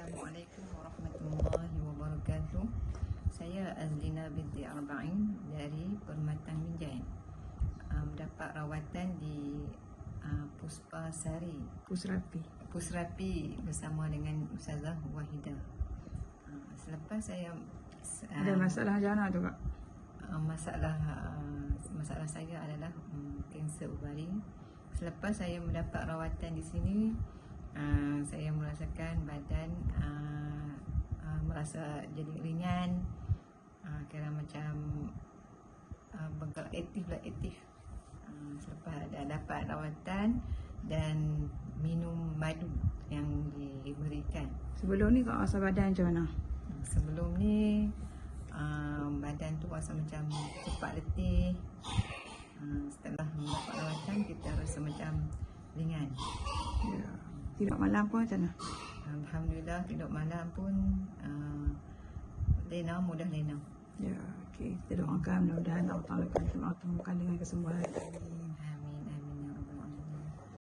Assalamualaikum warahmatullahi wabarakatuh. Saya Azlina binti Arba'in dari Permatan Minjai. Mendapat rawatan di Puspasari Pusrapi bersama dengan Ustazah Wahidah. Selepas saya ada masalah jana tu Kak? Masalah saya adalah kanser ubari. Selepas saya mendapat rawatan di sini, saya merasakan badan merasa jadi ringan, kira macam bergerak aktif. Selepas dapat rawatan dan minum madu yang diberikan. Sebelum ni Kak rasa badan macam mana? Sebelum ni badan tu rasa macam cepat letih. Setelah mendapat rawatan kita rasa macam ringan. Ya. Tidur malam pun macam mana? Alhamdulillah tidur malam pun mudah lena. Ya, okey. Kita doakan mudah-mudahan Allah Taala akan temukan dengan kesembuhan.